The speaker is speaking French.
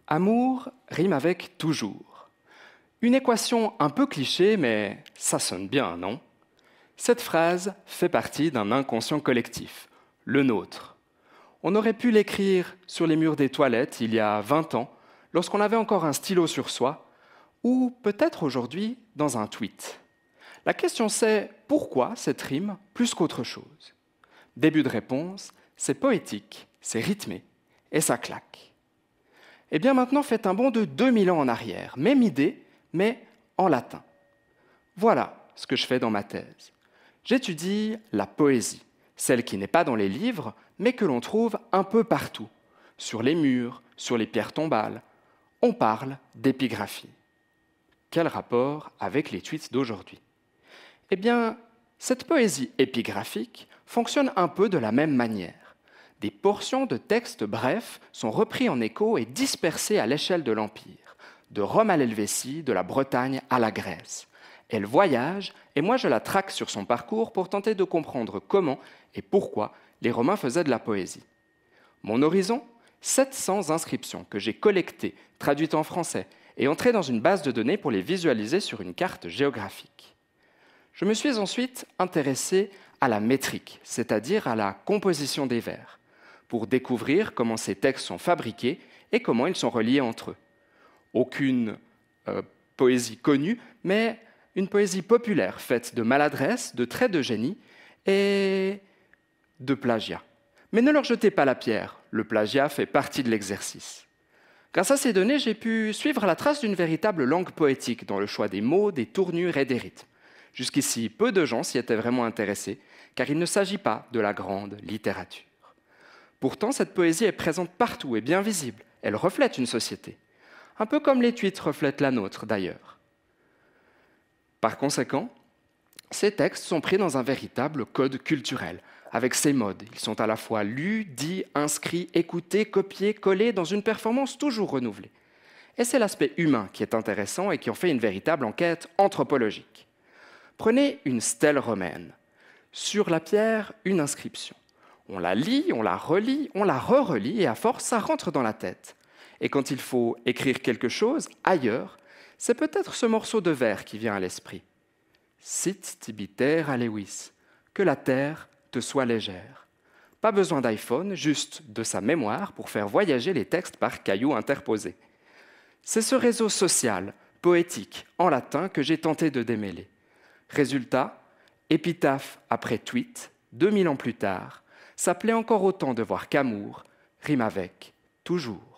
Amour rime avec toujours. Une équation un peu cliché, mais ça sonne bien, non? Cette phrase fait partie d'un inconscient collectif, le nôtre. On aurait pu l'écrire sur les murs des toilettes il y a 20 ans, lorsqu'on avait encore un stylo sur soi, ou peut-être aujourd'hui dans un tweet. La question c'est pourquoi cette rime plus qu'autre chose? Début de réponse, c'est poétique, c'est rythmé, et ça claque. Eh bien maintenant, faites un bond de 2000 ans en arrière, même idée, mais en latin. Voilà ce que je fais dans ma thèse. J'étudie la poésie, celle qui n'est pas dans les livres, mais que l'on trouve un peu partout, sur les murs, sur les pierres tombales. On parle d'épigraphie. Quel rapport avec les tweets d'aujourd'hui? Eh bien, cette poésie épigraphique fonctionne un peu de la même manière. Des portions de textes brefs sont repris en écho et dispersés à l'échelle de l'Empire, de Rome à l'Helvétie, de la Bretagne à la Grèce. Elle voyage et moi je la traque sur son parcours pour tenter de comprendre comment et pourquoi les Romains faisaient de la poésie. Mon horizon, 700 inscriptions que j'ai collectées, traduites en français et entrées dans une base de données pour les visualiser sur une carte géographique. Je me suis ensuite intéressé à la métrique, c'est-à-dire à la composition des vers, pour découvrir comment ces textes sont fabriqués et comment ils sont reliés entre eux. Aucune poésie connue, mais une poésie populaire faite de maladresse, de traits de génie et de plagiat. Mais ne leur jetez pas la pierre, le plagiat fait partie de l'exercice. Grâce à ces données, j'ai pu suivre la trace d'une véritable langue poétique dans le choix des mots, des tournures et des rythmes. Jusqu'ici, peu de gens s'y étaient vraiment intéressés, car il ne s'agit pas de la grande littérature. Pourtant, cette poésie est présente partout et bien visible. Elle reflète une société. Un peu comme les tweets reflètent la nôtre, d'ailleurs. Par conséquent, ces textes sont pris dans un véritable code culturel, avec ses modes. Ils sont à la fois lus, dits, inscrits, écoutés, copiés, collés dans une performance toujours renouvelée. Et c'est l'aspect humain qui est intéressant et qui en fait une véritable enquête anthropologique. Prenez une stèle romaine. Sur la pierre, une inscription. On la lit, on la relit, on la re-relit et à force, ça rentre dans la tête. Et quand il faut écrire quelque chose ailleurs, c'est peut-être ce morceau de vers qui vient à l'esprit. Sit tibi terra levis, que la terre te soit légère. Pas besoin d'iPhone, juste de sa mémoire pour faire voyager les textes par cailloux interposés. C'est ce réseau social, poétique, en latin que j'ai tenté de démêler. Résultat, épitaphe après tweet, 2000 ans plus tard, ça plaît encore autant de voir qu'amour rime avec toujours.